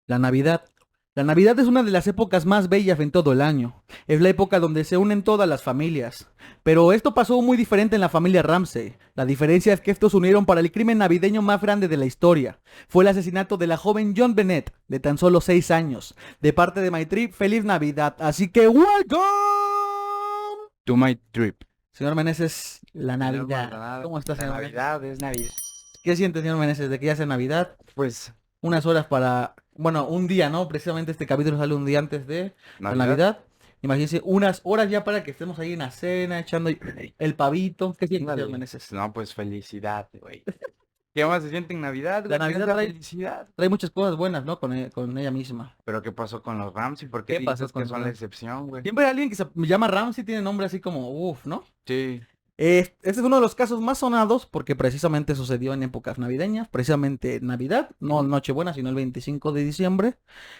La Navidad. La Navidad es una de las épocas más bellas en todo el año. Es la época donde se unen todas las familias. Pero esto pasó muy diferente en la familia Ramsey. La diferencia es que estos se unieron para el crimen navideño más grande de la historia. Fue el asesinato de la joven John Bennett, de tan solo 6 años. De parte de My Trip, feliz Navidad. Así que, ¡welcome! To my trip. Señor Meneses, la Señor Navidad. Maldonado, ¿Cómo está, la señor Meneses? Navidad es Navidad. ¿Qué siente, señor Meneses, de que ya sea Navidad? Pues, Unas horas para, bueno, un día, ¿no? Precisamente este capítulo sale un día antes de la Navidad, Navidad. Imagínense, unas horas ya para que estemos ahí en la cena, echando el pavito. ¿Qué siente, señor ándale. Meneses? No, pues felicidad, güey. ¿Qué más se siente en Navidad, La güey? Que Navidad esa trae, felicidad. trae muchas cosas buenas, ¿no? Con ella misma. Pero ¿qué pasó con los Ramsey? ¿Por qué ¿Qué pasó dices con que los son la Rams? excepción, güey? Siempre hay alguien que se llama Ramsey, tiene nombre así como, uff, ¿no? Sí. Este es uno de los casos más sonados porque precisamente sucedió en épocas navideñas, precisamente Navidad, no Ujú. Nochebuena, sino el 25 de diciembre.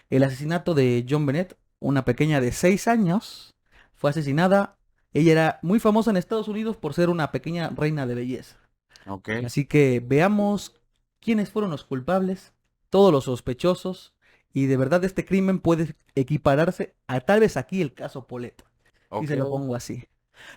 El asesinato de John Bennett, una pequeña de 6 años, fue asesinada. Ella era muy famosa en Estados Unidos por ser una pequeña reina de belleza. Ok. Así que veamos quiénes fueron los culpables, todos los sospechosos, y de verdad este crimen puede equipararse a tal vez aquí el caso Polet, si Ok. se lo pongo así.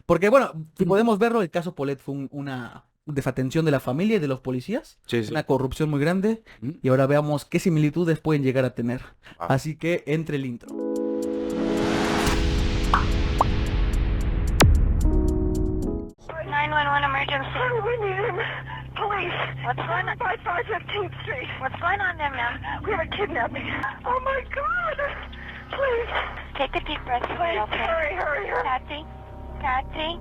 Porque bueno, si podemos verlo, el caso Polet fue una desatención de la familia y de los policías, Sí, sí. una corrupción muy grande, Ujú. y ahora veamos qué similitudes pueden llegar a tener. Ah, Así que entre el intro. 911 emergency. We need him. Police. What's going on? By 515th Street. What's going on there, ma'am? We have a kidnapping. Oh my God. Please. Take a deep breath for me, Please. okay? Hurry, hurry, hurry. Patsy? Patsy?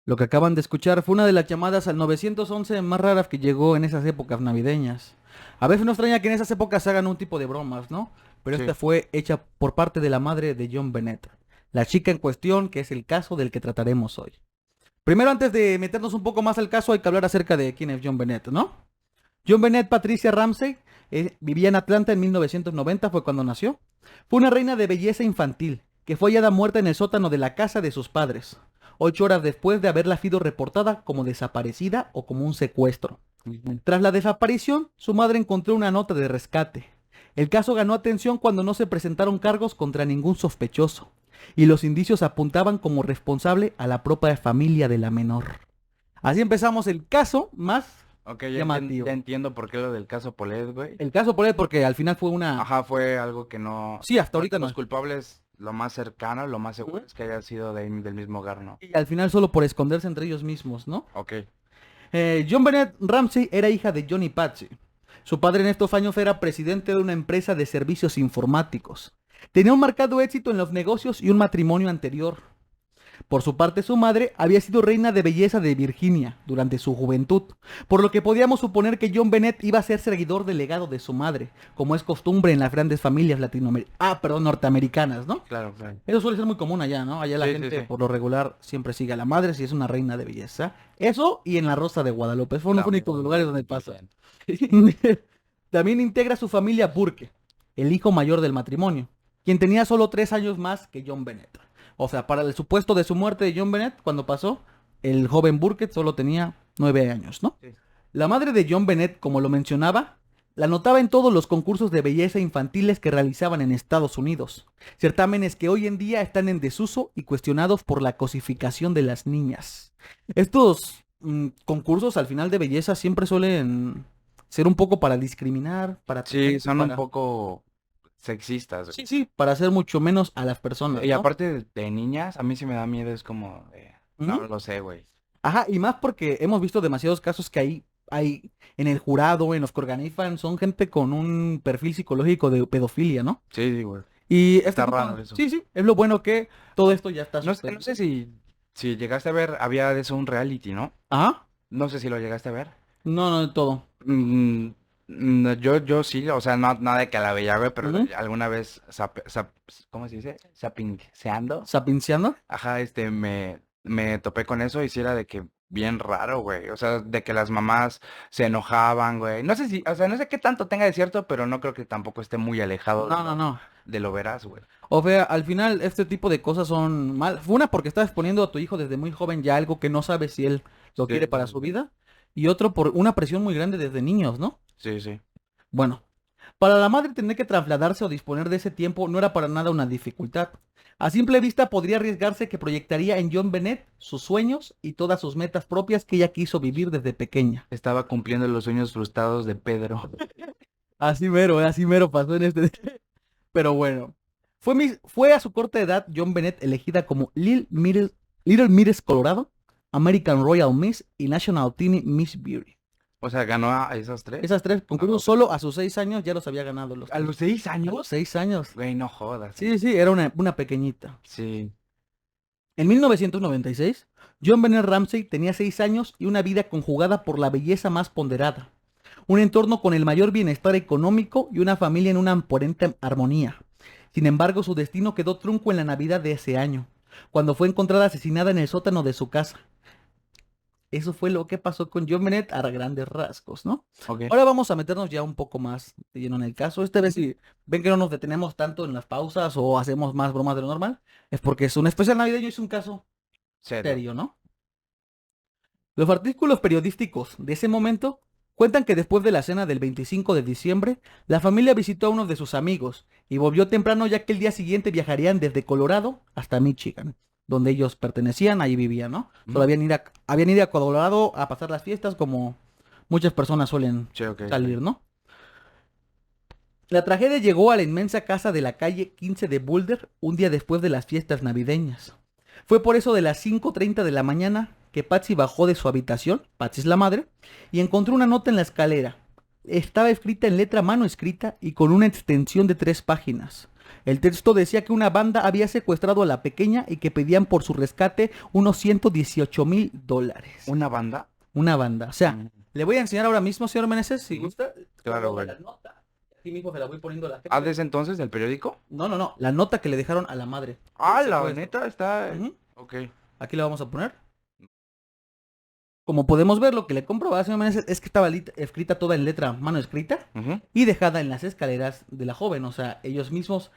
Lo que acaban de escuchar fue una de las llamadas al 911 más raras que llegó en esas épocas navideñas. A veces nos extraña que en esas épocas se hagan un tipo de bromas, ¿no? Pero sí. esta fue hecha por parte de la madre de John Bennett, la chica en cuestión, que es el caso del que trataremos hoy. Primero, antes de meternos un poco más al caso, hay que hablar acerca de quién es John Bennett, ¿no? John Bennett Patricia Ramsey vivía en Atlanta en 1990, fue cuando nació. Fue una reina de belleza infantil, que fue hallada muerta en el sótano de la casa de sus padres, 8 horas después de haberla sido reportada como desaparecida o como un secuestro. Ujú. Tras la desaparición, su madre encontró una nota de rescate. El caso ganó atención cuando no se presentaron cargos contra ningún sospechoso, y los indicios apuntaban como responsable a la propia familia de la menor. Así empezamos el caso más Ok, llamativo. ya entiendo por qué lo del caso Polet, güey. El caso por él, porque al final fue una... Ajá, fue algo que no... Sí, hasta ahorita Los no. culpables, lo más cercano, lo más seguro Ujú. es que haya sido del mismo hogar, ¿no? Y al final solo por esconderse entre ellos mismos, ¿no? Ok. John Bennett Ramsey era hija de Johnny Patsy. Su padre en estos años era presidente de una empresa de servicios informáticos. Tenía un marcado éxito en los negocios y un matrimonio anterior. Por su parte, su madre había sido reina de belleza de Virginia durante su juventud, por lo que podíamos suponer que John Bennett iba a ser seguidor del legado de su madre, como es costumbre en las grandes familias norteamericanas, ¿no? Claro, claro. Eso suele ser muy común allá, ¿no? Allá la Sí, sí, gente sí. por lo regular siempre sigue a la madre si es una reina de belleza. Eso y en la Rosa de Guadalupe, fueron los únicos lugares donde pasa. También integra su familia Burke, el hijo mayor del matrimonio, quien tenía solo 3 años más que John Bennett. O sea, para el supuesto de su muerte de John Bennett, cuando pasó, el joven Burke solo tenía 9 años, ¿no? Sí. La madre de John Bennett, como lo mencionaba, la notaba en todos los concursos de belleza infantiles que realizaban en Estados Unidos, certámenes que hoy en día están en desuso y cuestionados por la cosificación de las niñas. Estos concursos al final de belleza siempre suelen ser un poco para discriminar, para Sí, son un para... poco sexistas, Sí, güey. sí, para hacer mucho menos a las personas, Y ¿no? aparte de niñas, a mí sí me da miedo, es como no Ujú. lo sé, güey. Ajá, y más porque hemos visto demasiados casos que hay en el jurado, en los que organizan, son gente con un perfil psicológico de pedofilia, ¿no? Sí, sí, güey. Y este Está tipo, raro eso. sí, sí, es lo bueno que todo esto ya está No sé si llegaste a ver, había de eso un reality, ¿no? Ajá, No sé si lo llegaste a ver. no, no de todo. Mm, yo sí, o sea, no, nada de que la veía, güey, pero Ujú. alguna vez, ¿cómo se dice? Sapinceando. ¿Sapinciando? Ajá, me topé con eso y sí era de que bien raro, güey. O sea, de que las mamás se enojaban, güey. No sé si, o sea, no sé qué tanto tenga de cierto, pero no creo que tampoco esté muy alejado No, no, no. de lo veraz, güey. O sea, al final este tipo de cosas son mal. Una, porque estás exponiendo a tu hijo desde muy joven ya algo que no sabes si él lo Sí, quiere para su vida. Y otro, por una presión muy grande desde niños, ¿no? sí, sí. Bueno, Para la madre tener que trasladarse o disponer de ese tiempo no era para nada una dificultad. A simple vista podría arriesgarse que proyectaría en John Bennett sus sueños y todas sus metas propias que ella quiso vivir desde pequeña. Estaba cumpliendo los sueños frustrados de Pedro. Así mero pasó en este... Pero bueno, fue a su corta edad John Bennett elegida como Little Miss Colorado, American Royal Miss y National Teeny Miss Beauty. O sea, ganó a esas tres. Esas tres concursos ok. solo a sus 6 años ya los había ganado los ¿A los 6 A años? los 6 años. Güey, no jodas. Sí, sí, era una pequeñita. Sí. En 1996, John Bennett Ramsey tenía 6 años y una vida conjugada por la belleza más ponderada, un entorno con el mayor bienestar económico y una familia en una aparente armonía. Sin embargo, su destino quedó trunco en la Navidad de ese año, cuando fue encontrada asesinada en el sótano de su casa. Eso fue lo que pasó con John Bennett a grandes rasgos, ¿no? Ok. Ahora vamos a meternos ya un poco más de lleno en el caso. Esta vez si ven que no nos detenemos tanto en las pausas o hacemos más bromas de lo normal, es porque es un especial navideño y es un caso serio, ¿no? Los artículos periodísticos de ese momento cuentan que después de la cena del 25 de diciembre, la familia visitó a uno de sus amigos y volvió temprano ya que el día siguiente viajarían desde Colorado hasta Michigan, donde ellos pertenecían, ahí vivían, ¿no? Solo habían ido a Colorado a pasar las fiestas como muchas personas suelen Sí, ok. salir, ¿no? La tragedia llegó a la inmensa casa de la calle 15 de Boulder un día después de las fiestas navideñas. Fue por eso de las 5:30 de la mañana que Patsy bajó de su habitación, Patsy es la madre, y encontró una nota en la escalera. Estaba escrita en letra manuscrita y con una extensión de 3 páginas. El texto decía que una banda había secuestrado a la pequeña y que pedían por su rescate unos $118,000. ¿Una banda? Una banda. O sea, Mm. le voy a enseñar ahora mismo, señor Meneses, si Ujú. gusta. Claro, Pongo güey. la nota. Aquí mismo se la voy poniendo a la gente. ¿Ah, desde entonces del periódico? No. La nota que le dejaron a la madre. Ah, Sí, la pues. neta está... Ujú. Ok. Aquí la vamos a poner. Como podemos ver, lo que le comprobaba, señor Meneses, es que estaba escrita toda en letra manuscrita Ujú. y dejada en las escaleras de la joven. O sea, ellos mismos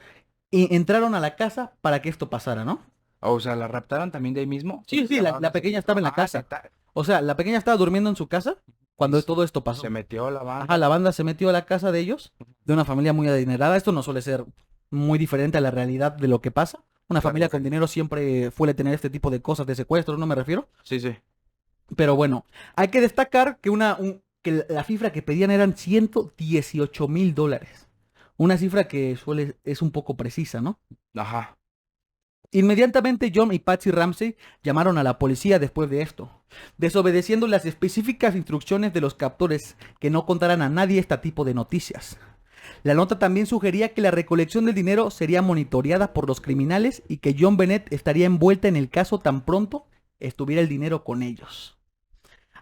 entraron a la casa para que esto pasara, ¿no? O sea, ¿la raptaron también de ahí mismo? Sí, la pequeña estaba en la casa. Neta, O sea, la pequeña estaba durmiendo en su casa cuando todo esto pasó. se metió la banda. Ajá, la banda se metió a la casa de ellos, de una familia muy adinerada. Esto no suele ser muy diferente a la realidad de lo que pasa. Una Claro, familia ok. con dinero siempre suele tener este tipo de cosas de secuestro, no me refiero. Sí, sí. Pero bueno, hay que destacar que que la cifra que pedían eran $118,000. Una cifra que es un poco precisa, ¿no? Ajá. Inmediatamente John y Patsy Ramsey llamaron a la policía después de esto, desobedeciendo las específicas instrucciones de los captores que no contaran a nadie este tipo de noticias. La nota también sugería que la recolección del dinero sería monitoreada por los criminales y que John Bennett estaría envuelta en el caso tan pronto estuviera el dinero con ellos.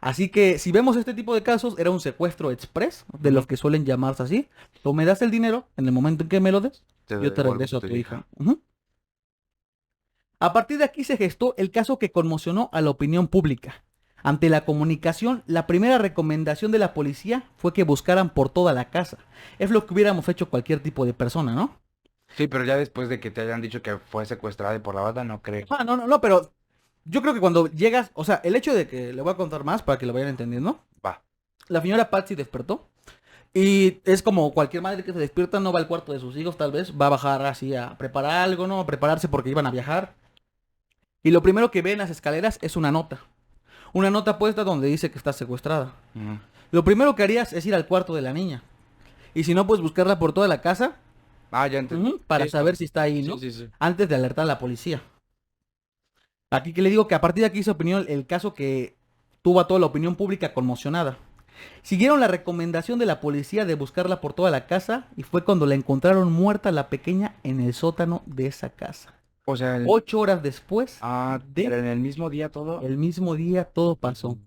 Así que si vemos este tipo de casos, era un secuestro express, de los que suelen llamarse así. Tú me das el dinero, en el momento en que me lo des, yo te devuelvo regreso a tu hija. Ujú. A partir de aquí se gestó el caso que conmocionó a la opinión pública. Ante la comunicación, la primera recomendación de la policía fue que buscaran por toda la casa. Es lo que hubiéramos hecho cualquier tipo de persona, ¿no? Sí, pero ya después de que te hayan dicho que fue secuestrada y por la banda, no creo. Ah, no, pero yo creo que cuando llegas, o sea, el hecho de que le voy a contar más para que lo vayan entendiendo. Va. La señora Patsy despertó y es como cualquier madre que se despierta, no va al cuarto de sus hijos, tal vez, va a bajar así a preparar algo, ¿no? A prepararse porque iban a viajar. Y lo primero que ve en las escaleras es una nota. Una nota puesta donde dice que está secuestrada. Ujú. Lo primero que harías es ir al cuarto de la niña. Y si no, pues buscarla por toda la casa Ah, ya entendí. para Sí, saber si está ahí, ¿no? Sí, sí, sí. Antes de alertar a la policía. Aquí que le digo que a partir de aquí hizo opinión el caso que tuvo a toda la opinión pública conmocionada. Siguieron la recomendación de la policía de buscarla por toda la casa y fue cuando la encontraron muerta la pequeña en el sótano de esa casa. O sea, 8 horas después, pero en el mismo día todo. el mismo día, todo pasó.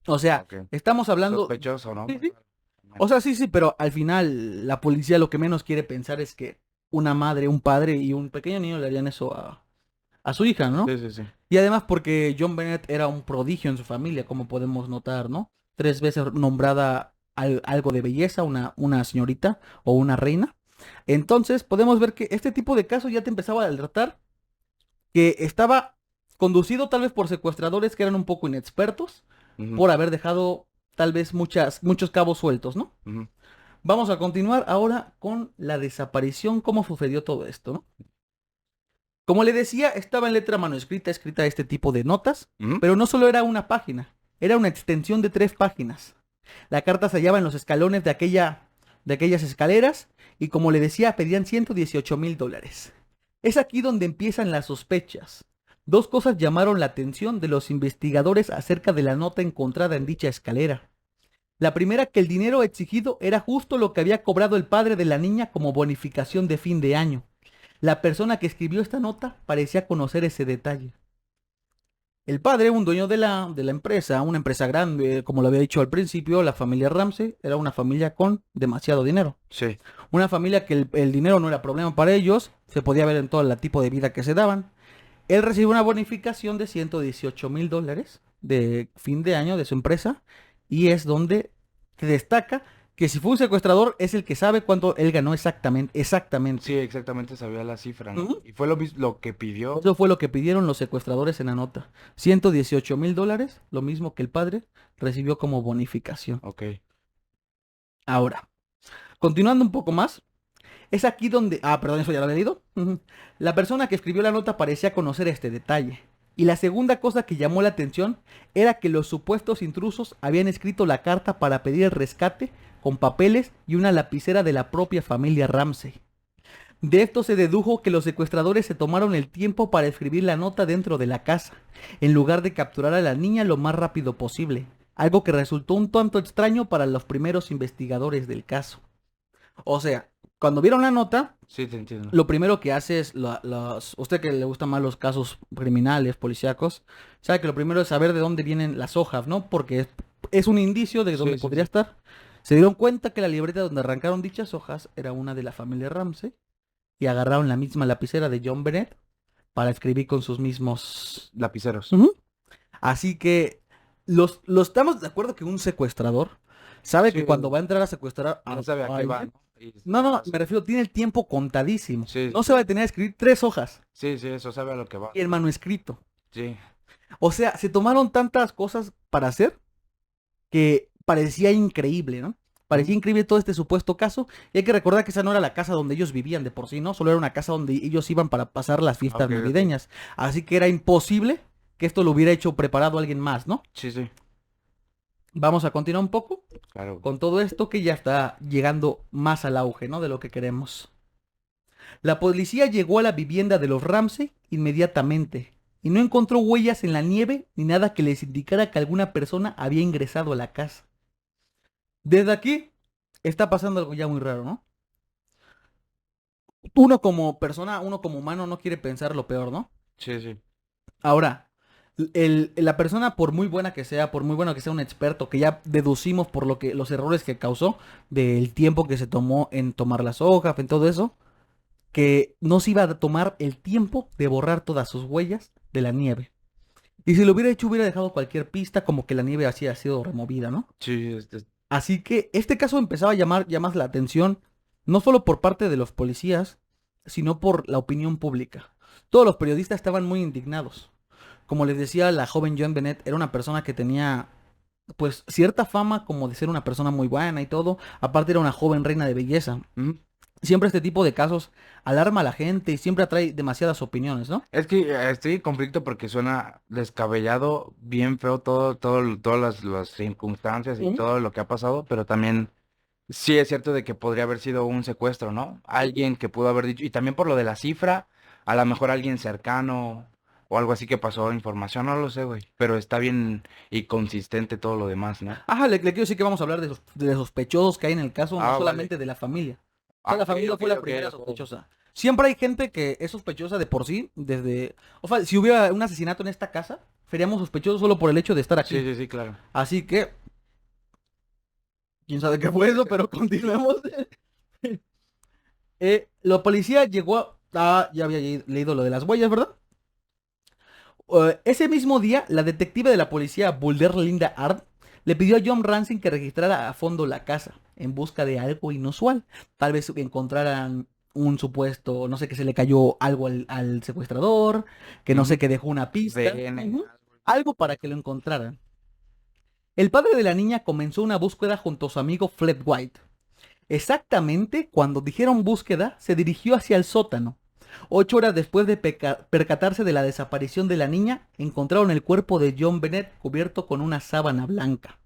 O sea, Ok. estamos hablando... Sospechoso, ¿no? Sí, sí. O sea, sí, pero al final la policía lo que menos quiere pensar es que una madre, un padre y un pequeño niño le harían eso a su hija, ¿no? Sí, sí, sí. Y además porque John Bennett era un prodigio en su familia, como podemos notar, ¿no? 3 veces nombrada algo de belleza, una señorita o una reina. Entonces podemos ver que este tipo de casos ya te empezaba a alertar que estaba conducido tal vez por secuestradores que eran un poco inexpertos Ujú, por haber dejado tal vez muchos cabos sueltos, ¿no? ujú. Vamos a continuar ahora con la desaparición, cómo sucedió todo esto, ¿no? Como le decía, estaba en letra manuscrita escrita este tipo de notas, Ujú. pero no solo era una página, era una extensión de 3 páginas. La carta se hallaba en los escalones de aquellas escaleras y como le decía, pedían $118,000. Es aquí donde empiezan las sospechas. Dos cosas llamaron la atención de los investigadores acerca de la nota encontrada en dicha escalera. La primera, que el dinero exigido era justo lo que había cobrado el padre de la niña como bonificación de fin de año. La persona que escribió esta nota parecía conocer ese detalle. El padre, un dueño de la empresa, una empresa grande, como lo había dicho al principio, la familia Ramsey, era una familia con demasiado dinero. Sí. Una familia que el dinero no era problema para ellos, se podía ver en todo el tipo de vida que se daban. Él recibió una bonificación de $118,000 de fin de año de su empresa y es donde se destaca que si fue un secuestrador es el que sabe cuánto él ganó exactamente. Sí, exactamente sabía la cifra, ¿no? Ujú. Y fue lo que pidió. Eso fue lo que pidieron los secuestradores en la nota. $118,000, lo mismo que el padre recibió como bonificación. Ok. Ahora, continuando un poco más, es aquí donde... Ah, perdón, eso ya lo había leído. Ujú. La persona que escribió la nota parecía conocer este detalle. Y la segunda cosa que llamó la atención era que los supuestos intrusos habían escrito la carta para pedir el rescate con papeles y una lapicera de la propia familia Ramsey. De esto se dedujo que los secuestradores se tomaron el tiempo para escribir la nota dentro de la casa, en lugar de capturar a la niña lo más rápido posible, algo que resultó un tanto extraño para los primeros investigadores del caso. O sea, cuando vieron la nota, Sí, te entiendo. lo primero que hace es, usted que le gustan más los casos criminales, policíacos, sabe que lo primero es saber de dónde vienen las hojas, ¿no? Porque es un indicio de dónde Sí, podría sí. estar. Se dieron cuenta que la libreta donde arrancaron dichas hojas era una de la familia Ramsey y agarraron la misma lapicera de John Bennett para escribir con sus mismos... Lapiceros. Ujú. Así que los estamos de acuerdo que un secuestrador sabe que Sí. cuando va a entrar a secuestrar No sabe a qué va, alguien- ¿no? Y No, me refiero, tiene el tiempo contadísimo. Sí, No se va a detener a escribir 3 hojas sí, eso sabe a lo que va. y el manuscrito. Sí. O sea, se tomaron tantas cosas para hacer que parecía increíble, ¿no? Parecía increíble todo este supuesto caso. Y hay que recordar que esa no era la casa donde ellos vivían de por sí, ¿no? Solo era una casa donde ellos iban para pasar las fiestas Ok, ok. navideñas. Así que era imposible que esto lo hubiera hecho preparado alguien más, ¿no? Sí, sí. Vamos a continuar un poco Claro. con todo esto que ya está llegando más al auge, ¿no? De lo que queremos. La policía llegó a la vivienda de los Ramsey inmediatamente y no encontró huellas en la nieve ni nada que les indicara que alguna persona había ingresado a la casa. Desde aquí está pasando algo ya muy raro, ¿no? Uno como persona, uno como humano no quiere pensar lo peor, ¿no? Sí, sí. Ahora, la persona, por muy buena que sea, por muy bueno que sea un experto, que ya deducimos por lo que los errores que causó, del tiempo que se tomó en tomar las hojas, en todo eso, que no se iba a tomar el tiempo de borrar todas sus huellas de la nieve. Y si lo hubiera hecho, hubiera dejado cualquier pista, como que la nieve así ha sido removida, ¿no? Sí, Así que este caso empezaba a llamar más la atención, no solo por parte de los policías, sino por la opinión pública. Todos los periodistas estaban muy indignados. Como les decía, la joven Joan Bennett era una persona que tenía, pues, cierta fama como de ser una persona muy buena y todo. Aparte era una joven reina de belleza. Siempre este tipo de casos alarma a la gente y siempre atrae demasiadas opiniones, ¿no? Es que estoy en conflicto porque suena descabellado, bien feo todas las circunstancias y Ujú. todo lo que ha pasado, pero también sí es cierto de que podría haber sido un secuestro, ¿no? Alguien que pudo haber dicho, y también por lo de la cifra, a lo mejor alguien cercano o algo así que pasó información, no lo sé, güey, pero está bien y consistente todo lo demás, ¿no? Ajá, le quiero decir que vamos a hablar de sospechosos que hay en el caso, no Ah, solamente vale. de la familia. O sea, la Ok, familia ok, fue la ok, primera ok. sospechosa. Siempre hay gente que es sospechosa de por sí, desde... O sea, si hubiera un asesinato en esta casa, seríamos sospechosos solo por el hecho de estar aquí. Sí, sí, sí, claro. Así que... ¿Quién sabe qué fue eso? Pero continuemos. La policía llegó a... Ah, ya había leído lo de las huellas, ¿verdad? Ese mismo día, la detective de la policía, Boulder Linda Ard, le pidió a John Ramsey que registrara a fondo la casa, en busca de algo inusual. Tal vez encontraran un supuesto, no sé, que se le cayó algo al secuestrador, que no sé, Ujú. que dejó una pista. ADN. Ujú. Algo para que lo encontraran. El padre de la niña comenzó una búsqueda junto a su amigo Fred White. Exactamente cuando dijeron búsqueda, se dirigió hacia el sótano. 8 horas después de percatarse de la desaparición de la niña, encontraron el cuerpo de John Bennett cubierto con una sábana blanca.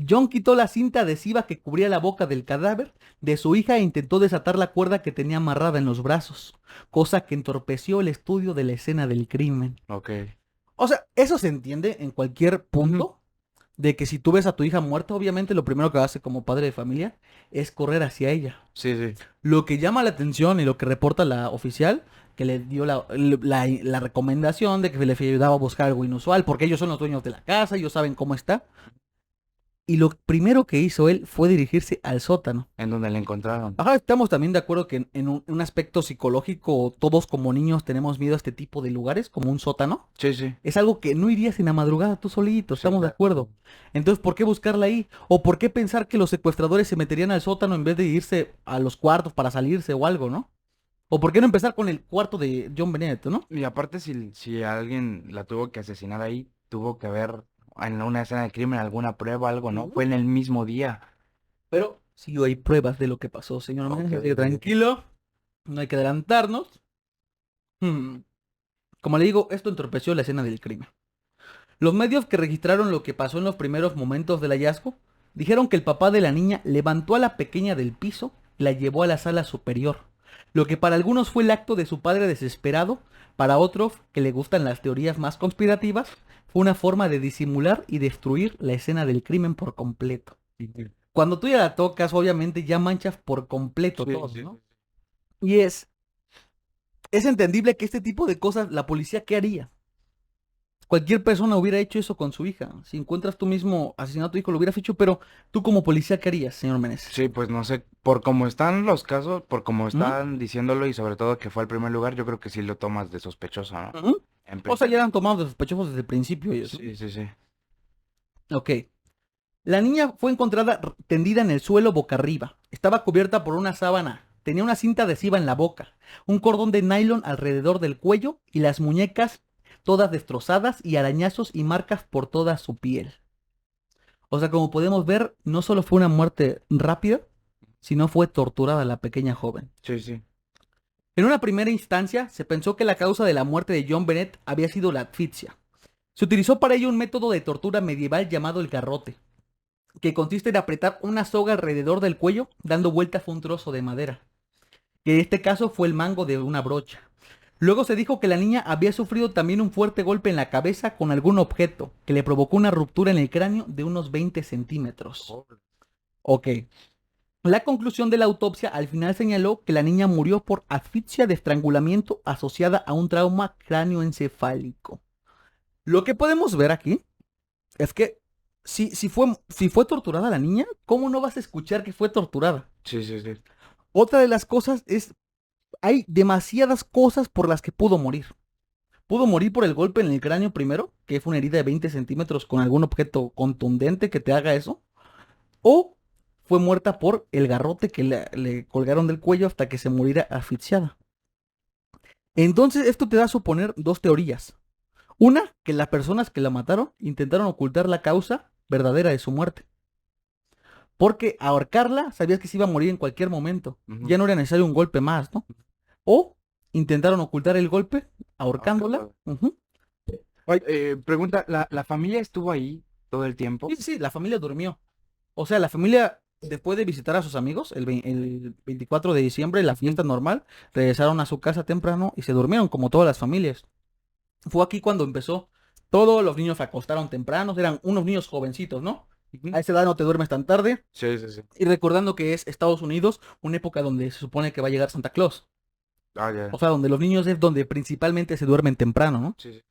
John quitó la cinta adhesiva que cubría la boca del cadáver de su hija e intentó desatar la cuerda que tenía amarrada en los brazos, cosa que entorpeció el estudio de la escena del crimen. Ok. O sea, eso se entiende en cualquier punto, de que si tú ves a tu hija muerta, obviamente lo primero que hace como padre de familia es correr hacia ella. Sí, sí. Lo que llama la atención y lo que reporta la oficial, que le dio la recomendación de que le ayudaba a buscar algo inusual, porque ellos son los dueños de la casa, ellos saben cómo está. Y lo primero que hizo él fue dirigirse al sótano. En donde la encontraron. Ajá, estamos también de acuerdo que en un aspecto psicológico todos como niños tenemos miedo a este tipo de lugares, como un sótano. Sí, sí. Es algo que no irías en la madrugada tú solito, estamos de claro. acuerdo. Entonces, ¿por qué buscarla ahí? ¿O por qué pensar que los secuestradores se meterían al sótano en vez de irse a los cuartos para salirse o algo, ¿no? ¿O por qué no empezar con el cuarto de John Bennett, ¿no? Y aparte, si alguien la tuvo que asesinar ahí, tuvo que haber en una escena de crimen alguna prueba, algo, ¿no? Fue en el mismo día. Pero sí hay pruebas de lo que pasó, señor Meneses, Ok, así que ok. tranquilo, no hay que adelantarnos. Como le digo, esto entorpeció la escena del crimen. Los medios que registraron lo que pasó en los primeros momentos del hallazgo dijeron que el papá de la niña levantó a la pequeña del piso y la llevó a la sala superior, lo que para algunos fue el acto de su padre desesperado, para otros, que le gustan las teorías más conspirativas, fue una forma de disimular y destruir la escena del crimen por completo. Cuando tú ya la tocas, obviamente ya manchas por completo Sí, todo, sí, ¿no? sí. Y es entendible que este tipo de cosas, la policía, ¿qué haría? Cualquier persona hubiera hecho eso con su hija. Si encuentras tú mismo asesinado a tu hijo, lo hubieras hecho, pero tú como policía, ¿qué harías, señor Meneses? Sí, pues no sé, por cómo están los casos, por cómo ¿Mm? están diciéndolo y sobre todo que fue el primer lugar, yo creo que sí lo tomas de sospechoso, ¿no? Ujú. En O sea, ya principio. eran tomados de sospechosos desde el principio ellos, ¿no? Sí, sí, sí. Ok. La niña fue encontrada tendida en el suelo boca arriba. Estaba cubierta por una sábana. Tenía una cinta adhesiva en la boca, un cordón de nylon alrededor del cuello y las muñecas todas destrozadas y arañazos y marcas por toda su piel. O sea, como podemos ver, no solo fue una muerte rápida, sino fue torturada la pequeña joven. Sí, sí. En una primera instancia, se pensó que la causa de la muerte de John Bennett había sido la asfixia. Se utilizó para ello un método de tortura medieval llamado el garrote, que consiste en apretar una soga alrededor del cuello dando vueltas a un trozo de madera, que en este caso fue el mango de una brocha. Luego se dijo que la niña había sufrido también un fuerte golpe en la cabeza con algún objeto, que le provocó una ruptura en el cráneo de unos 20 centímetros. Ok. La conclusión de la autopsia al final señaló que la niña murió por asfixia de estrangulamiento asociada a un trauma cráneoencefálico. Lo que podemos ver aquí es que si fue torturada la niña, ¿cómo no vas a escuchar que fue torturada? Sí, sí, sí. Otra de las cosas es, hay demasiadas cosas por las que pudo morir. Pudo morir por el golpe en el cráneo primero, que fue una herida de 20 centímetros con algún objeto contundente que te haga eso. O fue muerta por el garrote que le colgaron del cuello hasta que se muriera asfixiada. Entonces esto te da a suponer dos teorías. Una, que las personas que la mataron intentaron ocultar la causa verdadera de su muerte. Porque ahorcarla sabías que se iba a morir en cualquier momento. Ujú. Ya no era necesario un golpe más, ¿no? O intentaron ocultar el golpe ahorcándola. Ujú. Pregunta, ¿la familia estuvo ahí todo el tiempo? Sí, sí, la familia durmió. O sea, la familia, después de visitar a sus amigos, el 24 de diciembre, la fiesta normal, regresaron a su casa temprano y se durmieron, como todas las familias. Fue aquí cuando empezó. Todos los niños se acostaron temprano, eran unos niños jovencitos, ¿no? Ujú. A esa edad no te duermes tan tarde. Sí, sí, sí. Y recordando que es Estados Unidos, una época donde se supone que va a llegar Santa Claus. Ah, ya. O sea, donde los niños es donde principalmente se duermen temprano, ¿no? Sí, sí.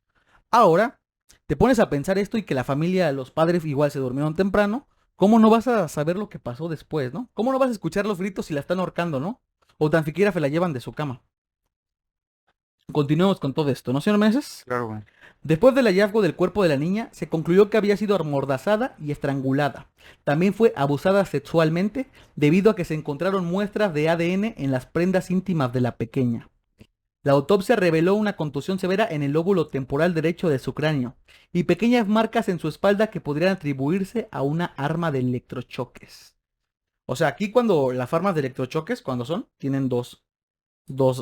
Ahora, te pones a pensar esto y que la familia, los padres igual se durmieron temprano. ¿Cómo no vas a saber lo que pasó después, no? ¿Cómo no vas a escuchar los gritos si la están ahorcando, no? O tan siquiera se la llevan de su cama. Continuemos con todo esto, ¿no, señor Meneses? Claro, güey. Después del hallazgo del cuerpo de la niña, se concluyó que había sido amordazada y estrangulada. También fue abusada sexualmente debido a que se encontraron muestras de ADN en las prendas íntimas de la pequeña. La autopsia reveló una contusión severa en el lóbulo temporal derecho de su cráneo y pequeñas marcas en su espalda que podrían atribuirse a una arma de electrochoques. O sea, aquí cuando las armas de electrochoques, cuando tienen dos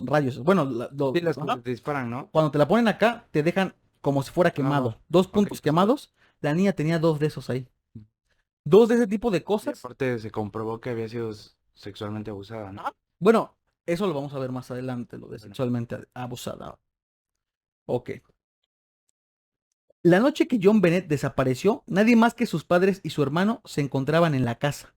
rayos. Bueno, Sí, las ajá. que te disparan, ¿no? Cuando te la ponen acá, te dejan como si fuera quemado. va. Dos Ok. puntos quemados. La niña tenía dos de esos ahí. Dos de ese tipo de Y cosas. aparte se comprobó que había sido sexualmente abusada, ¿no? Bueno, eso lo vamos a ver más adelante, lo de Bueno. sexualmente abusada. Ok. La noche que John Bennett desapareció, nadie más que sus padres y su hermano se encontraban en la casa.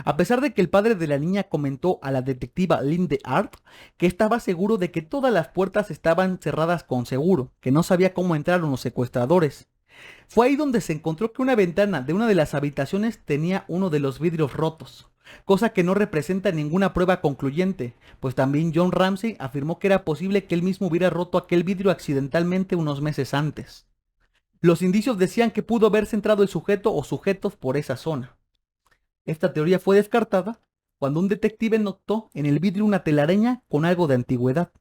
A pesar de que el padre de la niña comentó a la detectiva Lynn Art que estaba seguro de que todas las puertas estaban cerradas con seguro, que no sabía cómo entraron los secuestradores. Fue ahí donde se encontró que una ventana de una de las habitaciones tenía uno de los vidrios rotos, cosa que no representa ninguna prueba concluyente, pues también John Ramsey afirmó que era posible que él mismo hubiera roto aquel vidrio accidentalmente unos meses antes. Los indicios decían que pudo haberse entrado el sujeto o sujetos por esa zona. Esta teoría fue descartada cuando un detective notó en el vidrio una telaraña con algo de antigüedad.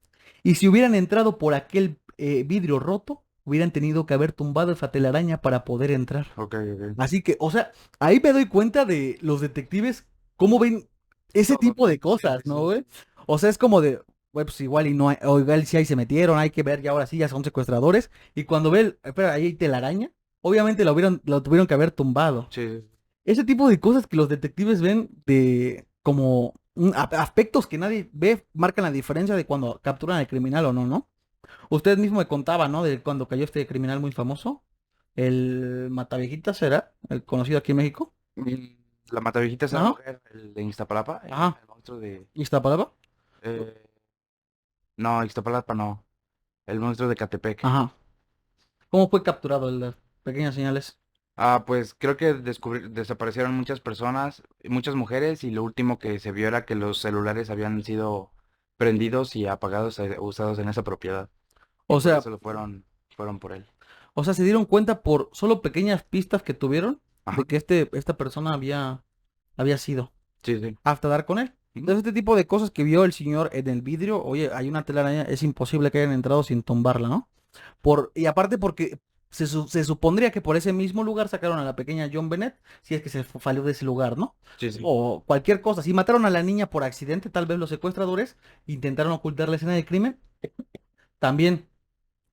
Y si hubieran entrado por aquel vidrio roto, hubieran tenido que haber tumbado esa telaraña para poder entrar. Ok, ok. Así que, o sea, ahí me doy cuenta de los detectives cómo ven ese Todo, tipo de sí, cosas, sí, ¿no, sí. güey? O sea, es como de, güey, pues igual y no hay, o igual sí ahí se metieron, hay que ver, y ahora sí ya son secuestradores. Y cuando ve, espera, ahí hay telaraña, obviamente lo tuvieron que haber tumbado. Sí. Ese tipo de cosas que los detectives ven de como aspectos que nadie ve, marcan la diferencia de cuando capturan al criminal o no, ¿no? Usted mismo me contaba, ¿no? De cuando cayó este criminal muy famoso, el Mataviejitas, ¿será? El conocido aquí en México. La Mataviejitas es la Ajá, mujer, el de Iztapalapa, ajá. el monstruo de... ¿Iztapalapa? eh, no, Iztapalapa no, el monstruo de Catepec. Ajá. ¿Cómo fue capturado el de pequeñas señales? Ah, pues creo que desaparecieron muchas personas, muchas mujeres, y lo último que se vio era que los celulares habían sido prendidos y apagados, usados en esa propiedad. Y O por sea, eso fueron por él. se dieron cuenta por solo pequeñas pistas que tuvieron Ajá. de que esta persona había sido. Sí, sí. Hasta dar con él. Ujú. Entonces, este tipo de cosas que vio el señor en el vidrio, oye, hay una telaraña, es imposible que hayan entrado sin tumbarla, ¿no? Y aparte porque se supondría que por ese mismo lugar sacaron a la pequeña John Bennett, si es que se salió de ese lugar, ¿no? Sí, sí. O cualquier cosa. Si mataron a la niña por accidente, tal vez los secuestradores intentaron ocultar la escena del crimen, también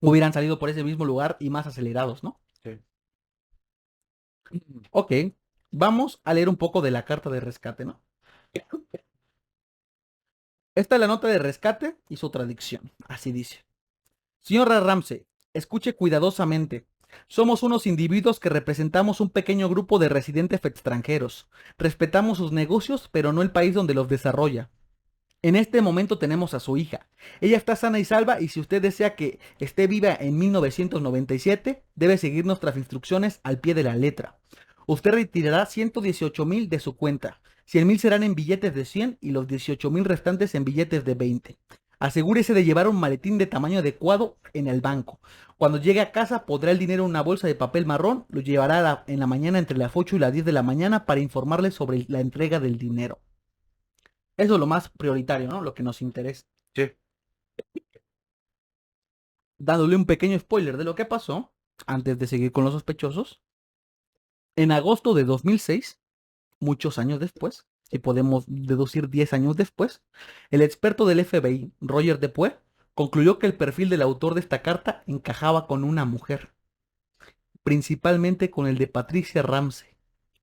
hubieran salido por ese mismo lugar y más acelerados, ¿no? Sí. Ok, vamos a leer un poco de la carta de rescate, ¿no? Esta es la nota de rescate y su traducción. Así dice. Señora Ramsey, escuche cuidadosamente. Somos unos individuos que representamos un pequeño grupo de residentes extranjeros. Respetamos sus negocios, pero no el país donde los desarrolla. En este momento tenemos a su hija. Ella está sana y salva y si usted desea que esté viva en 1997, debe seguir nuestras instrucciones al pie de la letra. Usted retirará 118,000 de su cuenta. 100,000 serán en billetes de 100 y los 18,000 restantes en billetes de 20. Asegúrese de llevar un maletín de tamaño adecuado en el banco. Cuando llegue a casa pondrá el dinero en una bolsa de papel marrón, lo llevará en la mañana entre las 8 y las 10 de la mañana para informarle sobre la entrega del dinero. Eso es lo más prioritario, ¿no? Lo que nos interesa. Sí. Dándole un pequeño spoiler de lo que pasó, antes de seguir con los sospechosos, en agosto de 2006, muchos años después, y podemos deducir 10 años después, el experto del FBI, Roger Dupuy, concluyó que el perfil del autor de esta carta encajaba con una mujer, principalmente con el de Patricia Ramsey,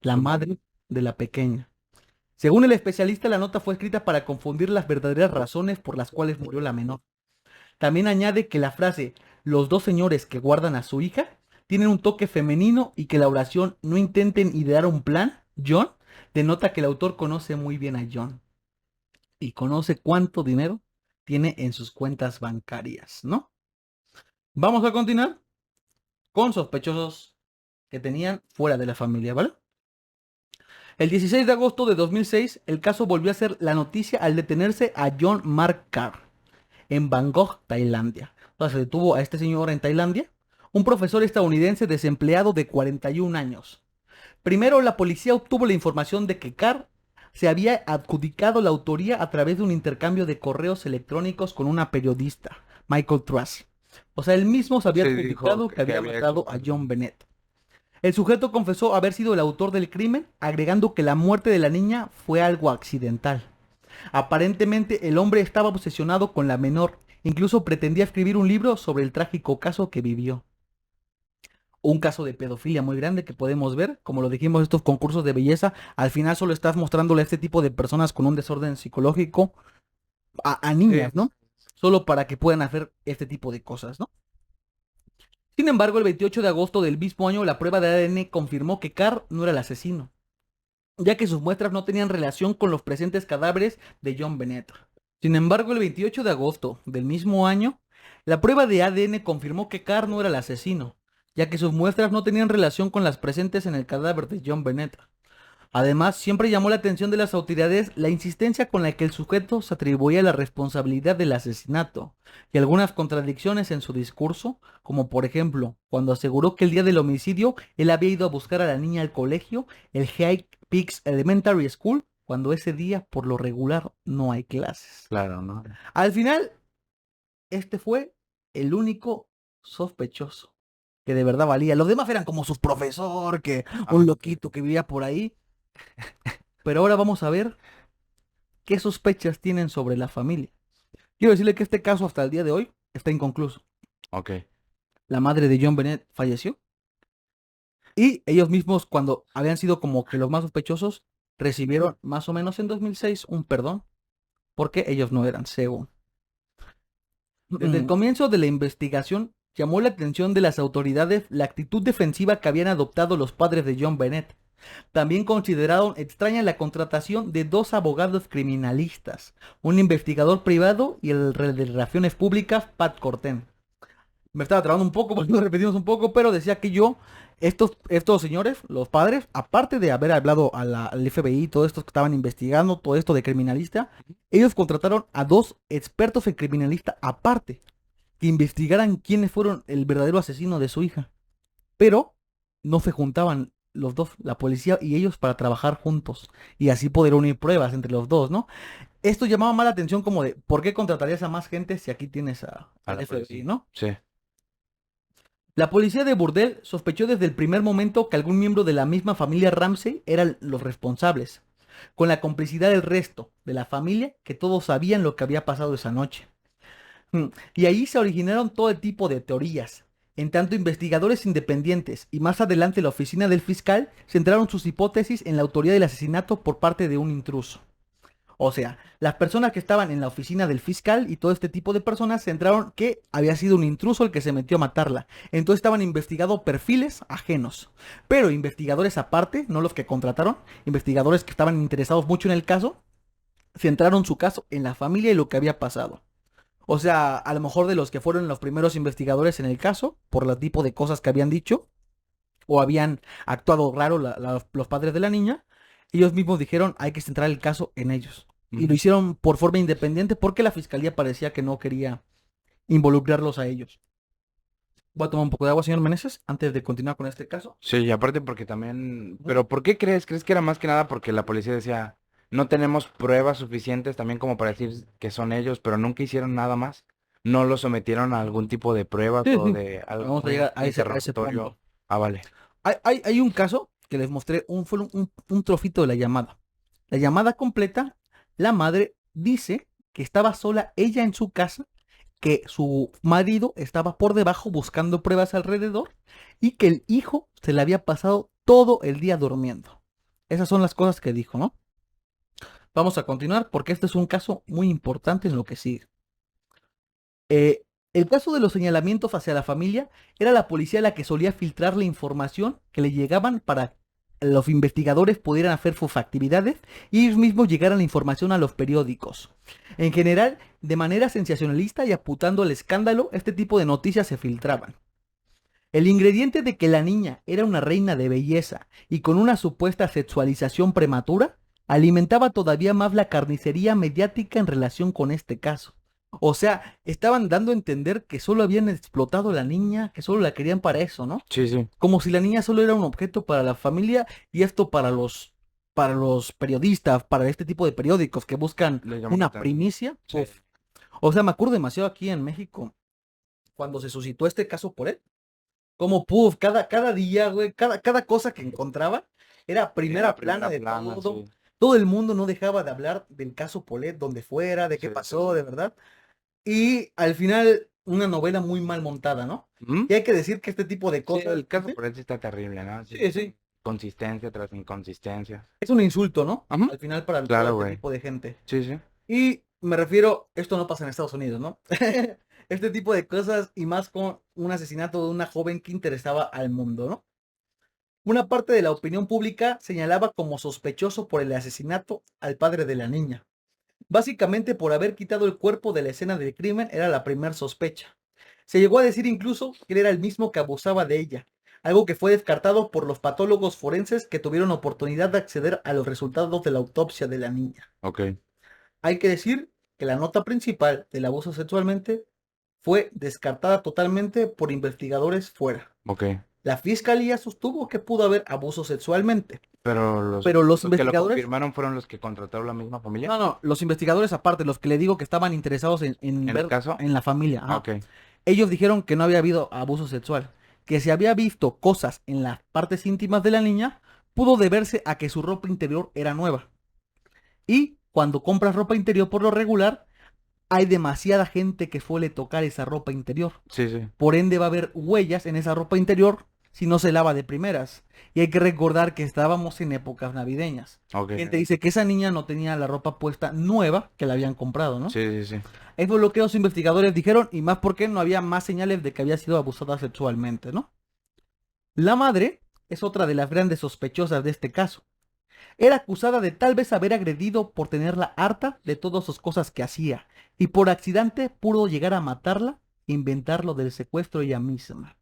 la madre de la pequeña. Según el especialista, la nota fue escrita para confundir las verdaderas razones por las cuales murió la menor. También añade que la frase "los dos señores que guardan a su hija" tienen un toque femenino y que la oración "no intenten idear un plan, John", denota que el autor conoce muy bien a John y conoce cuánto dinero tiene en sus cuentas bancarias, ¿no? Vamos a continuar con sospechosos que tenían fuera de la familia, ¿vale? El 16 de agosto de 2006, el caso volvió a ser la noticia al detenerse a John Mark Carr en Bangkok, Tailandia. Entonces se detuvo a este señor en Tailandia, un profesor estadounidense desempleado de 41 años. Primero, la policía obtuvo la información de que Carr se había adjudicado la autoría a través de un intercambio de correos electrónicos con una periodista, Michael Truss. O sea, él mismo se había Sí, dijo adjudicado que había había matado hecho a John Bennett. El sujeto confesó haber sido el autor del crimen, agregando que la muerte de la niña fue algo accidental. Aparentemente el hombre estaba obsesionado con la menor, incluso pretendía escribir un libro sobre el trágico caso que vivió. Un caso de pedofilia muy grande que podemos ver, como lo dijimos, estos concursos de belleza, al final solo estás mostrándole a este tipo de personas con un desorden psicológico a niñas, Sí. ¿no? Solo para que puedan hacer este tipo de cosas, ¿no? Sin embargo, el 28 de agosto del mismo año, la prueba de ADN confirmó que Carr no era el asesino, ya que sus muestras no tenían relación con los presentes cadáveres de John Bennett. Sin embargo, el 28 de agosto del mismo año, la prueba de ADN confirmó que Carr no era el asesino, ya que sus muestras no tenían relación con las presentes en el cadáver de John Bennett. Además, siempre llamó la atención de las autoridades la insistencia con la que el sujeto se atribuía la responsabilidad del asesinato y algunas contradicciones en su discurso, como por ejemplo, cuando aseguró que el día del homicidio él había ido a buscar a la niña al colegio, el High Peaks Elementary School, cuando ese día por lo regular no hay clases. Claro, ¿no? Al final, este fue el único sospechoso que de verdad valía. Los demás eran como su profesor, que un loquito que vivía por ahí. Pero ahora vamos a ver qué sospechas tienen sobre la familia. Quiero decirle que este caso hasta el día de hoy está inconcluso. Ok. La madre de John Bennett falleció y ellos mismos, cuando habían sido como que los más sospechosos, recibieron más o menos en 2006 un perdón porque ellos no eran, según. Desde el comienzo de la investigación llamó la atención de las autoridades la actitud defensiva que habían adoptado los padres de John Bennett. También consideraron extraña la contratación de dos abogados criminalistas, un investigador privado y el de relaciones públicas, Pat Corten. Me estaba trabando un poco, porque lo repetimos un poco, pero decía que estos señores, los padres, aparte de haber hablado al FBI y todos estos que estaban investigando, todo esto de criminalista, ellos contrataron a dos expertos en criminalista aparte, que investigaran quiénes fueron el verdadero asesino de su hija. Pero no se juntaban los dos, la policía y ellos, para trabajar juntos y así poder unir pruebas entre los dos, ¿no? Esto llamaba más la atención como de, ¿por qué contratarías a más gente si aquí tienes A al la FBI, policía. ¿no? Sí. La policía de Burdell sospechó desde el primer momento que algún miembro de la misma familia Ramsey eran los responsables, con la complicidad del resto de la familia, que todos sabían lo que había pasado esa noche. Y ahí se originaron todo tipo de teorías. En tanto, investigadores independientes y más adelante la oficina del fiscal centraron sus hipótesis en la autoría del asesinato por parte de un intruso. O sea, las personas que estaban en la oficina del fiscal y todo este tipo de personas centraron que había sido un intruso el que se metió a matarla. Entonces estaban investigando perfiles ajenos. Pero investigadores aparte, no los que contrataron, investigadores que estaban interesados mucho en el caso, centraron su caso en la familia y lo que había pasado. O sea, a lo mejor de los que fueron los primeros investigadores en el caso, por el tipo de cosas que habían dicho, o habían actuado raro los padres de la niña, ellos mismos dijeron hay que centrar el caso en ellos. Y lo hicieron por forma independiente porque la fiscalía parecía que no quería involucrarlos a ellos. Voy a tomar un poco de agua, señor Meneses, antes de continuar con este caso. Sí, y aparte porque también... Pero ¿por qué crees? ¿Crees que era más que nada porque la policía decía, no tenemos pruebas suficientes también como para decir que son ellos, pero nunca hicieron nada más? ¿No lo sometieron a algún tipo de pruebas Sí, o sí. de algún Vamos a llegar a ese interrogatorio? punto. Ah, vale. Hay un caso que les mostré, fue un trocito de la llamada. La llamada completa, la madre dice que estaba sola ella en su casa, que su marido estaba por debajo buscando pruebas alrededor y que el hijo se le había pasado todo el día durmiendo. Esas son las cosas que dijo, ¿no? Vamos a continuar porque este es un caso muy importante en lo que sigue. El caso de los señalamientos hacia la familia era la policía la que solía filtrar la información que le llegaban para los investigadores pudieran hacer sus actividades y ellos mismos llegaran la información a los periódicos. En general, de manera sensacionalista y apuntando al escándalo, este tipo de noticias se filtraban. El ingrediente de que la niña era una reina de belleza y con una supuesta sexualización prematura alimentaba todavía más la carnicería mediática en relación con este caso. O sea, estaban dando a entender que solo habían explotado a la niña, que solo la querían para eso, ¿no? Sí, sí. Como si la niña solo era un objeto para la familia y esto para los periodistas, para este tipo de periódicos que buscan Les llamó una la atención. primicia. Sí. Uf. O sea, me acuerdo demasiado aquí en México, cuando se suscitó este caso por él, Como puff, cada día, güey, cada cosa que encontraba era primera plana de todo. sí. Todo el mundo no dejaba de hablar del caso Polet, donde fuera, de qué Sí, pasó, de verdad. Y al final, una novela muy mal montada, ¿no? ¿Mm? Y hay que decir que este tipo de Sí, cosas el caso ¿sí? por él sí está terrible, ¿no? Sí, sí, Consistencia tras inconsistencia. es un insulto, ¿no? Ajá. Al final para todo Claro, este güey. tipo de gente. Sí, sí. Y me refiero, esto no pasa en Estados Unidos, ¿no? Este tipo de cosas y más con un asesinato de una joven que interesaba al mundo, ¿no? Una parte de la opinión pública señalaba como sospechoso por el asesinato al padre de la niña. Básicamente por haber quitado el cuerpo de la escena del crimen era la primer sospecha. Se llegó a decir incluso que él era el mismo que abusaba de ella, algo que fue descartado por los patólogos forenses que tuvieron oportunidad de acceder a los resultados de la autopsia de la niña. Ok. Hay que decir que la nota principal del abuso sexualmente fue descartada totalmente por investigadores fuera. Ok. La fiscalía sostuvo que pudo haber abuso sexualmente, Pero los, pero los los que lo investigadores, confirmaron fueron los que contrataron la misma familia. no, los investigadores aparte, los que le digo que estaban interesados en ¿En el ver caso? en la familia, Ah, ajá, ok. ellos dijeron que no había habido abuso sexual, que si había visto cosas en las partes íntimas de la niña, pudo deberse a que su ropa interior era nueva. Y cuando compras ropa interior por lo regular, hay demasiada gente que suele tocar esa ropa interior. Sí, sí. Por ende va a haber huellas en esa ropa interior si no se lava de primeras. Y hay que recordar que estábamos en épocas navideñas. Ok. Gente dice que esa niña no tenía la ropa puesta nueva que la habían comprado, ¿no? Sí, sí, sí. Eso es lo que los investigadores dijeron y más porque no había más señales de que había sido abusada sexualmente, ¿no? La madre es otra de las grandes sospechosas de este caso. Era acusada de tal vez haber agredido por tenerla harta de todas sus cosas que hacía y por accidente pudo llegar a matarla e inventar lo del secuestro ella misma.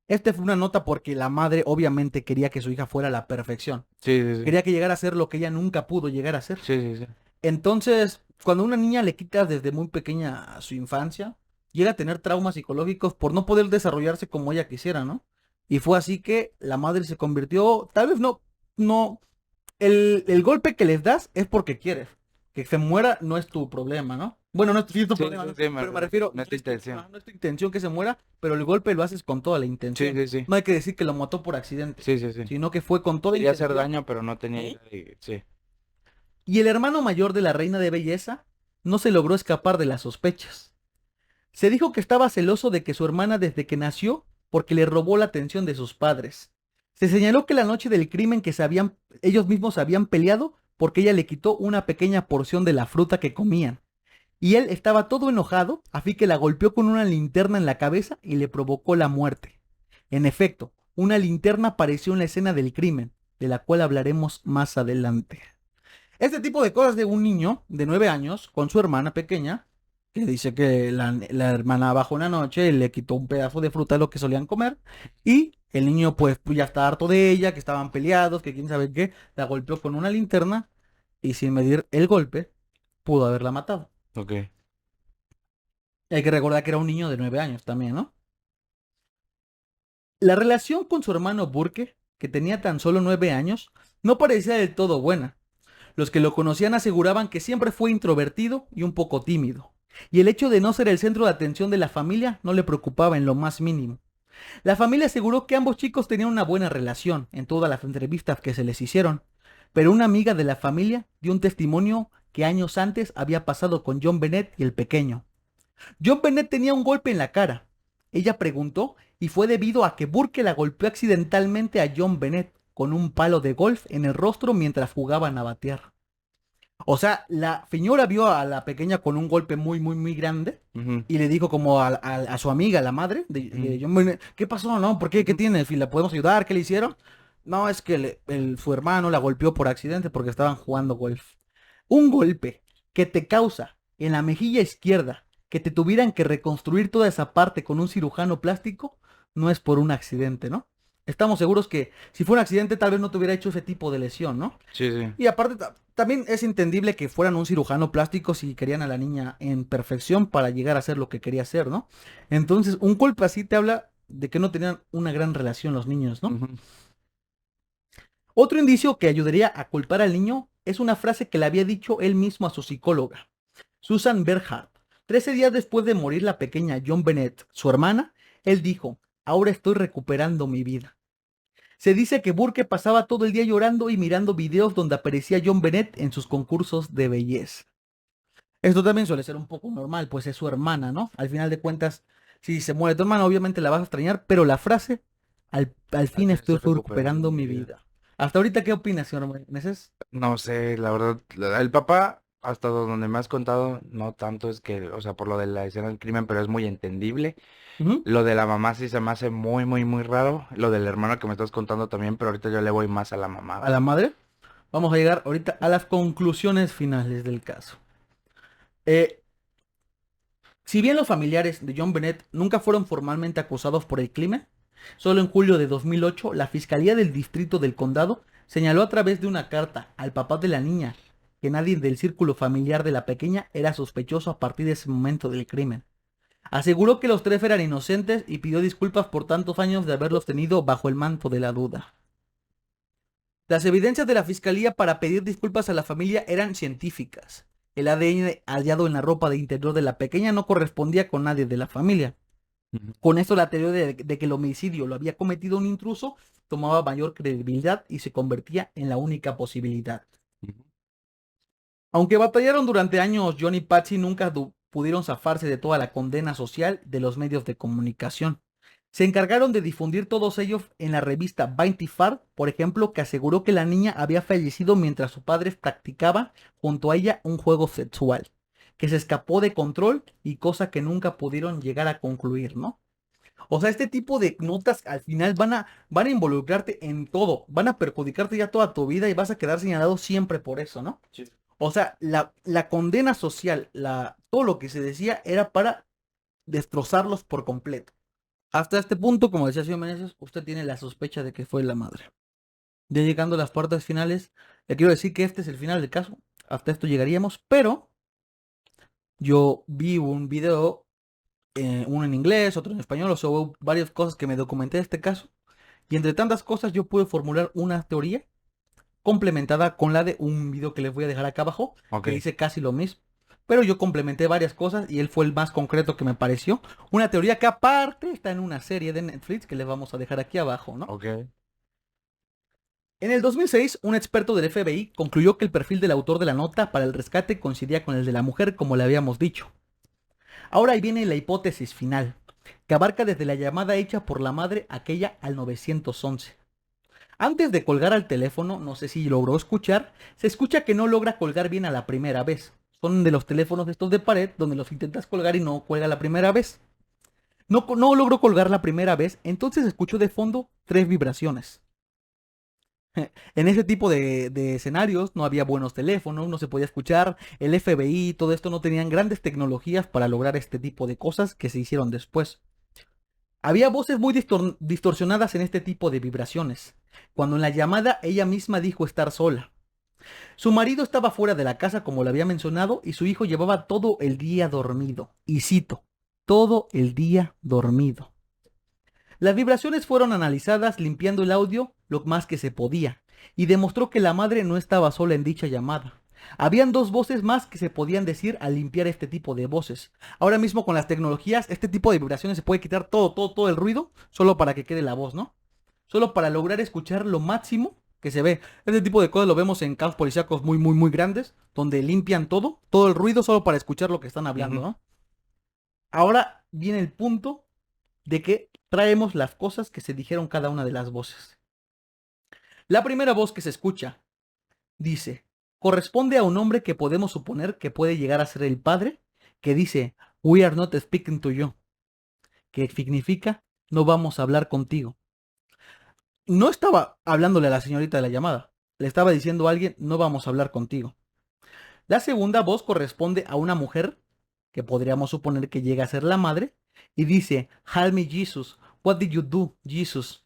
Este fue una nota porque la madre obviamente quería que su hija fuera la perfección. Sí, sí, sí. Quería que llegara a ser lo que ella nunca pudo llegar a ser. Sí, sí, sí. Entonces, cuando a una niña le quitas desde muy pequeña su infancia, llega a tener traumas psicológicos por no poder desarrollarse como ella quisiera, ¿no? Y fue así que la madre se convirtió, tal vez no, el golpe que les das es porque quieres. Que se muera no es tu problema, ¿no? Bueno, no es tu Sí, problema, sí, ¿no? sí, Pero me refiero, no es tu intención. no es tu intención que se muera, pero el golpe lo haces con toda la Sí, intención. sí, sí. No hay que decir que lo mató por accidente, Sí, sí, sí. sino que fue con toda Quería hacer intención. daño, pero no tenía ¿Sí? idea de... Sí. Y el hermano mayor de la reina de belleza no se logró escapar de las sospechas. Se dijo que estaba celoso de que su hermana desde que nació porque le robó la atención de sus padres. Se señaló que la noche del crimen ellos mismos se habían peleado porque ella le quitó una pequeña porción de la fruta que comían. Y él estaba todo enojado, así que la golpeó con una linterna en la cabeza y le provocó la muerte. En efecto, una linterna apareció en la escena del crimen, de la cual hablaremos más adelante. Este tipo de cosas de un niño de 9 años con su hermana pequeña, que dice que la hermana bajó una noche y le quitó un pedazo de fruta de lo que solían comer, y el niño pues ya está harto de ella, que estaban peleados, que quién sabe qué, la golpeó con una linterna y sin medir el golpe pudo haberla matado. Ok. Hay que recordar que era un niño de 9 años también, ¿no? La relación con su hermano Burke, que tenía tan solo 9 años, no parecía del todo buena. Los que lo conocían aseguraban que siempre fue introvertido y un poco tímido, y el hecho de no ser el centro de atención de la familia no le preocupaba en lo más mínimo. La familia aseguró que ambos chicos tenían una buena relación en todas las entrevistas que se les hicieron, pero una amiga de la familia dio un testimonio que años antes había pasado con John Bennett y el pequeño. John Bennett tenía un golpe en la cara. Ella preguntó y fue debido a que Burke la golpeó accidentalmente a John Bennett con un palo de golf en el rostro mientras jugaban a batear. O sea, la señora vio a la pequeña con un golpe muy grande Ujú. y le dijo como a su amiga, la madre de John Bennett, ¿qué pasó? ¿No? ¿Por qué? ¿Qué tiene? Si ¿la podemos ayudar? ¿Qué le hicieron? No, es que su hermano la golpeó por accidente porque estaban jugando golf. Un golpe que te causa en la mejilla izquierda que te tuvieran que reconstruir toda esa parte con un cirujano plástico, no es por un accidente, ¿no? Estamos seguros que si fuera un accidente tal vez no te hubiera hecho ese tipo de lesión, ¿no? Sí, sí. Y aparte también es entendible que fueran un cirujano plástico si querían a la niña en perfección para llegar a hacer lo que quería hacer, ¿no? Entonces, un golpe así te habla de que no tenían una gran relación los niños, ¿no? Ujú. Otro indicio que ayudaría a culpar al niño es una frase que le había dicho él mismo a su psicóloga, Susan Bernhardt. 13 días después de morir la pequeña John Bennett, su hermana, él dijo, Ahora estoy recuperando mi vida. Se dice que Burke pasaba todo el día llorando y mirando videos donde aparecía John Bennett en sus concursos de belleza. Esto también suele ser un poco normal, pues es su hermana, ¿no? Al final de cuentas, si se muere tu hermana, obviamente la vas a extrañar, pero la frase, al fin estoy recuperando mi vida. Hasta ahorita, ¿qué opinas, señor Meneses? No sé, la verdad, el papá, hasta donde me has contado, no tanto es que, o sea, por lo de la escena del crimen, pero es muy entendible. Ujú. Lo de la mamá sí se me hace muy, muy, muy raro. Lo del hermano que me estás contando también, pero ahorita yo le voy más a la mamá. A la madre. Vamos a llegar ahorita a las conclusiones finales del caso. Eh, si bien los familiares de John Bennett nunca fueron formalmente acusados por el crimen, solo en julio de 2008 la Fiscalía del Distrito del Condado señaló a través de una carta al papá de la niña que nadie del círculo familiar de la pequeña era sospechoso a partir de ese momento del crimen. Aseguró que los tres eran inocentes y pidió disculpas por tantos años de haberlos tenido bajo el manto de la duda. Las evidencias de la fiscalía para pedir disculpas a la familia eran científicas. El ADN hallado en la ropa de interior de la pequeña no correspondía con nadie de la familia. Ujú. Con esto la teoría de que el homicidio lo había cometido un intruso tomaba mayor credibilidad y se convertía en la única posibilidad. Ujú. Aunque batallaron durante años, John y Patsy nunca pudieron zafarse de toda la condena social de los medios de comunicación. Se encargaron de difundir todos ellos en la revista Vanity Fair, por ejemplo, que aseguró que la niña había fallecido mientras su padre practicaba junto a ella un juego sexual, que se escapó de control y cosa que nunca pudieron llegar a concluir, ¿no? O sea, este tipo de notas al final van a involucrarte en todo, van a perjudicarte ya toda tu vida y vas a quedar señalado siempre por eso, ¿no? Sí. O sea, la condena social, todo lo que se decía era para destrozarlos por completo. Hasta este punto, como decía el señor Meneses, usted tiene la sospecha de que fue la madre. Ya llegando a las partes finales, le quiero decir que este es el final del caso. Hasta esto llegaríamos, pero yo vi un video, uno en inglés, otro en español, o sea, hubo varias cosas que me documenté de este caso. Y entre tantas cosas yo pude formular una teoría complementada con la de un video que les voy a dejar acá abajo, Ok. que dice casi lo mismo. Pero yo complementé varias cosas y él fue el más concreto que me pareció. Una teoría que aparte está en una serie de Netflix que les vamos a dejar aquí abajo, ¿no? Ok. En el 2006, un experto del FBI concluyó que el perfil del autor de la nota para el rescate coincidía con el de la mujer, como le habíamos dicho. Ahora ahí viene la hipótesis final, que abarca desde la llamada hecha por la madre aquella al 911. Antes de colgar al teléfono, no sé si logró escuchar, se escucha que no logra colgar bien a la primera vez. Son de los teléfonos estos de pared donde los intentas colgar y no cuelga la primera vez. No logró colgar la primera vez, entonces escuchó de fondo 3 vibraciones. En ese tipo de escenarios no había buenos teléfonos, no se podía escuchar, el FBI, todo esto no tenían grandes tecnologías para lograr este tipo de cosas que se hicieron después. Había voces muy distorsionadas en este tipo de vibraciones, cuando en la llamada ella misma dijo estar sola. Su marido estaba fuera de la casa como lo había mencionado y su hijo llevaba todo el día dormido. Y cito, todo el día dormido. Las vibraciones fueron analizadas limpiando el audio lo más que se podía y demostró que la madre no estaba sola en dicha llamada. Habían 2 voces más que se podían decir al limpiar este tipo de voces. Ahora mismo con las tecnologías, este tipo de vibraciones se puede quitar todo el ruido solo para que quede la voz, ¿no? Solo para lograr escuchar lo máximo que se ve. Este tipo de cosas lo vemos en casos policíacos muy grandes, donde limpian todo el ruido solo para escuchar lo que están hablando, ¿no? Ahora viene el punto de que traemos las cosas que se dijeron cada una de las voces. La primera voz que se escucha dice, corresponde a un hombre que podemos suponer que puede llegar a ser el padre, que dice, we are not speaking to you, que significa, no vamos a hablar contigo. No estaba hablándole a la señorita de la llamada, le estaba diciendo a alguien, no vamos a hablar contigo. La segunda voz corresponde a una mujer, que podríamos suponer que llega a ser la madre, y dice, help me Jesus, what did you do, Jesus?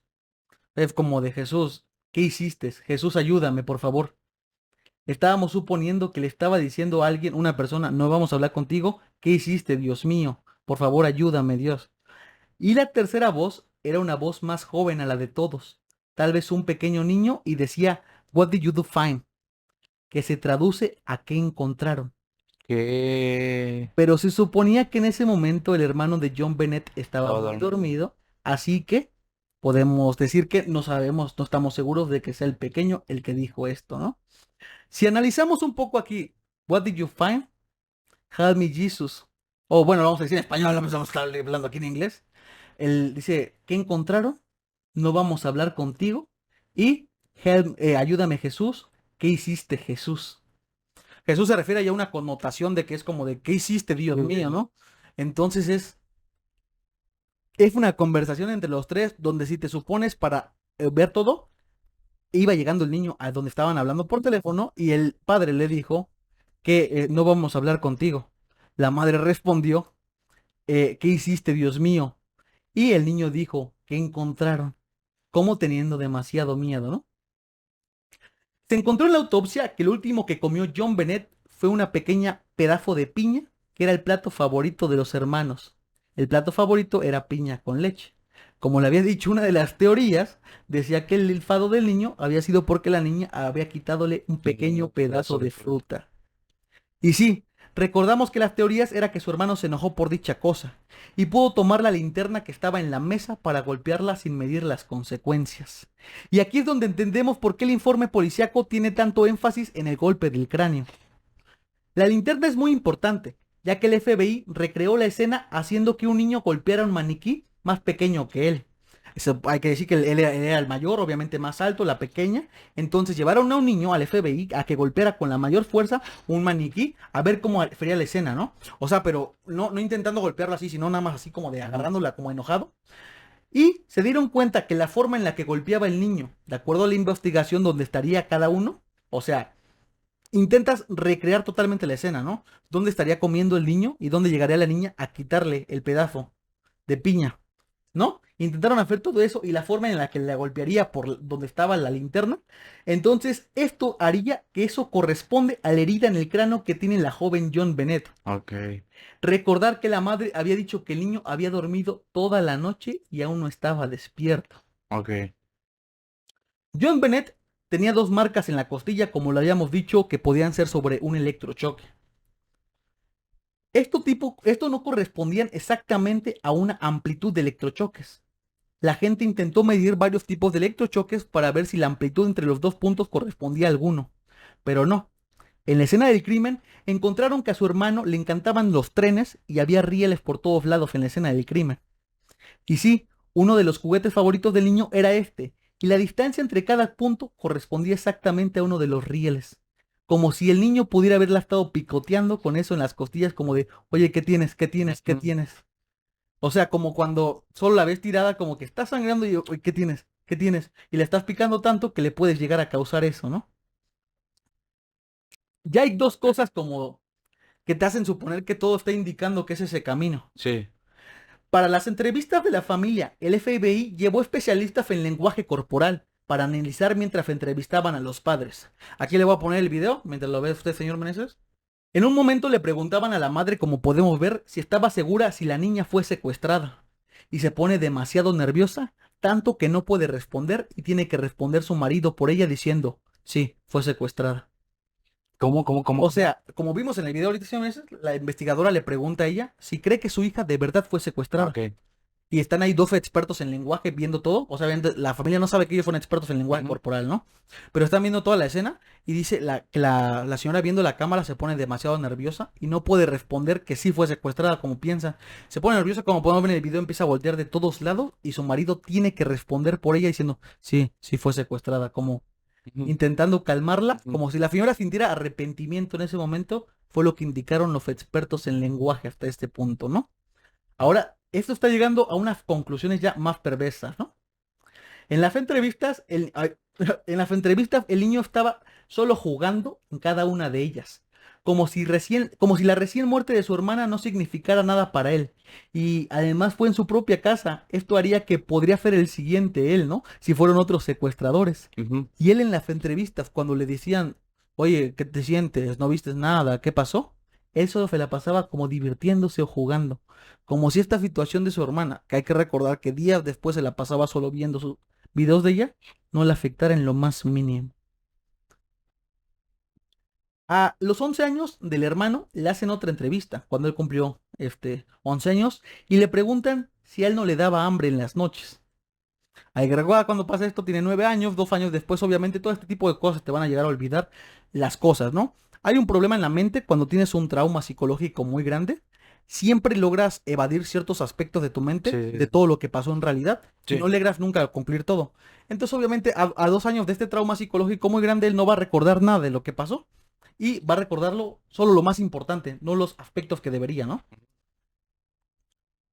Es como de Jesús, ¿qué hiciste? Jesús, ayúdame, por favor. Estábamos suponiendo que le estaba diciendo a alguien, una persona, no vamos a hablar contigo, ¿qué hiciste, Dios mío? Por favor, ayúdame, Dios. Y la tercera voz era una voz más joven a la de todos, tal vez un pequeño niño, y decía, what did you do find? Que se traduce a qué encontraron. ¿Qué? Pero se suponía que en ese momento el hermano de John Bennett estaba Estaba muy dormido. dormido Así que podemos decir que no sabemos, no estamos seguros de que sea el pequeño el que dijo esto, ¿no? Si analizamos un poco aquí, what did you find? Help me Jesus. O bueno, lo vamos a decir en español, no vamos a estar hablando aquí en inglés. Él dice, ¿qué encontraron? No vamos a hablar contigo. Y ayúdame Jesús. ¿Qué hiciste Jesús? Jesús se refiere ya a una connotación de que es como de, ¿qué hiciste Dios mío, no? Entonces es una conversación entre los tres donde si te supones para ver todo, iba llegando el niño a donde estaban hablando por teléfono y el padre le dijo que no vamos a hablar contigo. La madre respondió, ¿qué hiciste, Dios mío? Y el niño dijo, ¿qué encontraron? Como teniendo demasiado miedo, ¿no? Se encontró en la autopsia que lo último que comió John Bennett fue una pequeña pedazo de piña, que era el plato favorito de los hermanos. El plato favorito era piña con leche. Como le había dicho, una de las teorías decía que el enfado del niño había sido porque la niña había quitadole un pequeño pedazo de fruta. Y sí, recordamos que las teorías era que su hermano se enojó por dicha cosa y pudo tomar la linterna que estaba en la mesa para golpearla sin medir las consecuencias. Y aquí es donde entendemos por qué el informe policíaco tiene tanto énfasis en el golpe del cráneo. La linterna es muy importante, ya que el FBI recreó la escena haciendo que un niño golpeara a un maniquí más pequeño que él. Eso, hay que decir que él era el mayor, obviamente más alto, la pequeña. Entonces llevaron a un niño al FBI a que golpeara con la mayor fuerza un maniquí a ver cómo sería la escena, ¿no? O sea, pero no intentando golpearlo así, sino nada más así como de agarrándola como enojado. Y se dieron cuenta que la forma en la que golpeaba el niño, de acuerdo a la investigación donde estaría cada uno, o sea, intentas recrear totalmente la escena, ¿no? ¿Dónde estaría comiendo el niño y dónde llegaría la niña a quitarle el pedazo de piña? ¿No? Intentaron hacer todo eso y la forma en la que la golpearía por donde estaba la linterna. Entonces, esto haría que eso corresponde a la herida en el cráneo que tiene la joven John Bennett. Ok. Recordar que la madre había dicho que el niño había dormido toda la noche y aún no estaba despierto. Ok. John Bennett tenía 2 marcas en la costilla, como lo habíamos dicho, que podían ser sobre un electrochoque. Esto no correspondían exactamente a una amplitud de electrochoques. La gente intentó medir varios tipos de electrochoques para ver si la amplitud entre los 2 puntos correspondía a alguno, pero no. En la escena del crimen encontraron que a su hermano le encantaban los trenes y había rieles por todos lados en la escena del crimen. Y sí, uno de los juguetes favoritos del niño era este, y la distancia entre cada punto correspondía exactamente a uno de los rieles. Como si el niño pudiera haberla estado picoteando con eso en las costillas, como de, oye, ¿qué tienes? ¿Qué tienes? ¿Qué tienes? O sea, como cuando solo la ves tirada, como que está sangrando y, oye, ¿qué tienes? ¿Qué tienes? Y la estás picando tanto que le puedes llegar a causar eso, ¿no? Ya hay 2 cosas como que te hacen suponer que todo está indicando que es ese camino. Sí. Para las entrevistas de la familia, el FBI llevó especialistas en lenguaje corporal para analizar mientras entrevistaban a los padres. Aquí le voy a poner el video mientras lo ve usted, señor Meneses. En un momento le preguntaban a la madre, como podemos ver, si estaba segura si la niña fue secuestrada. Y se pone demasiado nerviosa, tanto que no puede responder y tiene que responder su marido por ella diciendo, sí, fue secuestrada. ¿Cómo? O sea, como vimos en el video ahorita, señor Meneses, la investigadora le pregunta a ella si cree que su hija de verdad fue secuestrada. Ok. Y están ahí 2 expertos en lenguaje viendo todo. O sea, la familia no sabe que ellos fueron expertos en lenguaje corporal, ¿no? Pero están viendo toda la escena y dice que la señora viendo la cámara se pone demasiado nerviosa y no puede responder que sí fue secuestrada como piensa. Se pone nerviosa, como podemos ver en el video, empieza a voltear de todos lados y su marido tiene que responder por ella diciendo, sí, sí fue secuestrada, como intentando calmarla, como si la señora sintiera arrepentimiento en ese momento, fue lo que indicaron los expertos en lenguaje hasta este punto, ¿no? Ahora, esto está llegando a unas conclusiones ya más perversas, ¿no? En las entrevistas, en las entrevistas, el niño estaba solo jugando en cada una de ellas, como si la recién muerte de su hermana no significara nada para él. Y además fue en su propia casa. Esto haría que podría ser el siguiente él, ¿no? Si fueron otros secuestradores. Y él en las entrevistas, cuando le decían, oye, ¿qué te sientes? ¿No viste nada? ¿Qué pasó? Él solo se la pasaba como divirtiéndose o jugando. Como si esta situación de su hermana, que hay que recordar que días después se la pasaba solo viendo sus videos de ella, no le afectara en lo más mínimo. A los 11 años del hermano le hacen otra entrevista, cuando él cumplió 11 años, y le preguntan si a él no le daba hambre en las noches. Agregó cuando pasa esto, tiene 9 años, 2 años después, obviamente, todo este tipo de cosas te van a llegar a olvidar las cosas, ¿no? Hay un problema en la mente cuando tienes un trauma psicológico muy grande. Siempre logras evadir ciertos aspectos de tu mente, Sí, de todo lo que pasó en realidad, y sí. no logras nunca cumplir todo. Entonces, obviamente, a 2 años de este trauma psicológico muy grande, él no va a recordar nada de lo que pasó, y va a recordarlo solo lo más importante, no los aspectos que debería, ¿no?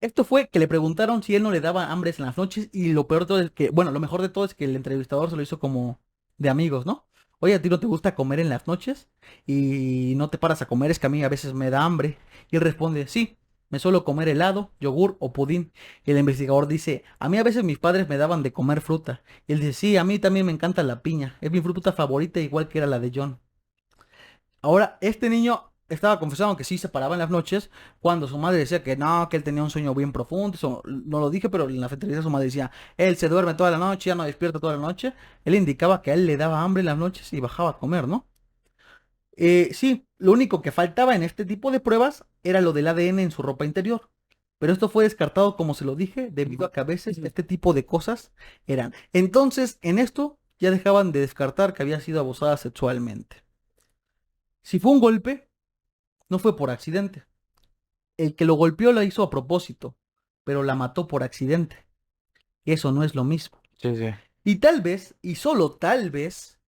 Esto fue que le preguntaron si él no le daba hambres en las noches y lo peor de todo es que, bueno, lo mejor de todo es que el entrevistador se lo hizo como de amigos, ¿no? Oye, ¿a ti no te gusta comer en las noches? Y no te paras a comer, es que a mí a veces me da hambre. Y él responde, sí, me suelo comer helado, yogur o pudín. Y el investigador dice, a mí a veces mis padres me daban de comer fruta. Y él dice, sí, a mí también me encanta la piña, es mi fruta favorita igual que era la de John. Ahora, este niño estaba confesando que sí se paraba en las noches cuando su madre decía que no, que él tenía un sueño bien profundo. Eso no lo dije, pero en la entrevista su madre decía, él se duerme toda la noche, ya no despierta toda la noche. Él indicaba que a él le daba hambre en las noches y bajaba a comer, ¿no? Sí, lo único que faltaba en este tipo de pruebas era lo del ADN en su ropa interior. Pero esto fue descartado, como se lo dije, debido a que a veces este tipo de cosas eran. Entonces, en esto ya dejaban de descartar que había sido abusada sexualmente. Si fue un golpe, no fue por accidente. El que lo golpeó la hizo a propósito, pero la mató por accidente. Y eso no es lo mismo. Sí, sí. Y tal vez, y solo tal vez,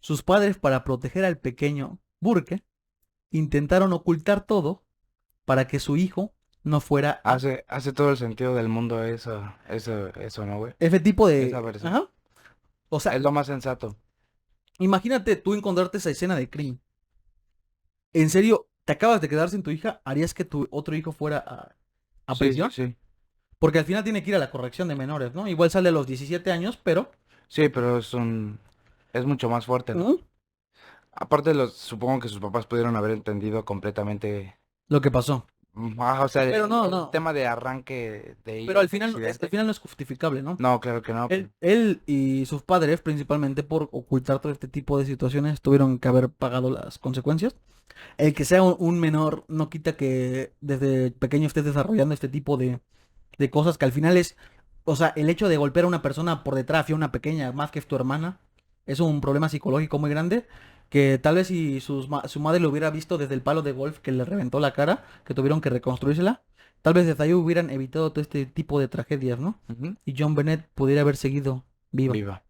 sus padres para proteger al pequeño Burke intentaron ocultar todo para que su hijo no fuera a Hace todo el sentido del mundo eso, ¿no, güey? ese tipo Esa de... versión. Ajá. O sea, Es lo más sensato. imagínate tú encontrarte esa escena de crimen. En serio, te acabas de quedar sin tu hija, ¿harías que tu otro hijo fuera a Sí, sí, prisión? sí. Porque al final tiene que ir a la corrección de menores, ¿no? Igual sale a los 17 años, pero... Sí, pero es mucho más fuerte, ¿no? Aparte, supongo que sus papás pudieron haber entendido completamente. Lo que pasó. O sea, Pero no, el no. tema de arranque Pero al de final, al accidente. final no es justificable, ¿no? No, claro que no. Él y sus padres, principalmente por ocultar todo este tipo de situaciones, tuvieron que haber pagado las consecuencias. El que sea un menor no quita que desde pequeño estés desarrollando este tipo de cosas que al final es, o sea, el hecho de golpear a una persona por detrás y a una pequeña, más que es tu hermana, es un problema psicológico muy grande que tal vez si su madre lo hubiera visto desde el palo de golf que le reventó la cara, que tuvieron que reconstruírsela, tal vez desde ahí hubieran evitado todo este tipo de tragedias, ¿no? Ujú. Y John Bennett pudiera haber seguido viva. Viva.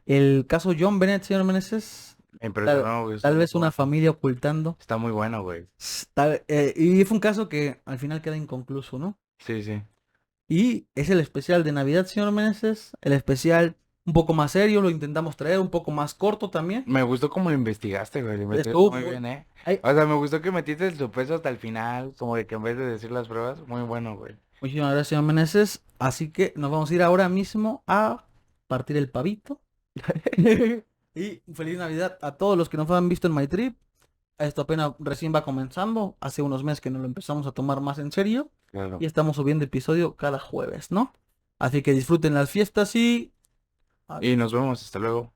El caso John Bennett, señor Meneses, Me tal, impresionó, güey. tal vez una familia ocultando. Está muy bueno, güey. Y fue un caso que al final queda inconcluso, ¿no? Sí, sí. Y es el especial de Navidad, señor Meneses. El especial un poco más serio, lo intentamos traer un poco más corto también. Me gustó cómo lo investigaste, güey. Lo investigaste Estuvo muy bien, ¿eh? Ay, O sea, me gustó que metiste el supuesto hasta el final, como de que en vez de decir las pruebas, muy bueno, güey. muchísimas gracias, señor Meneses. Así que nos vamos a ir ahora mismo a partir el pavito. Y feliz Navidad a todos los que nos han visto en My Trip. Esto apenas recién va comenzando. Hace unos meses que nos lo empezamos a tomar más en serio. Claro. Y estamos subiendo episodio cada jueves, ¿no? Así que disfruten las fiestas y... Y nos vemos, hasta luego.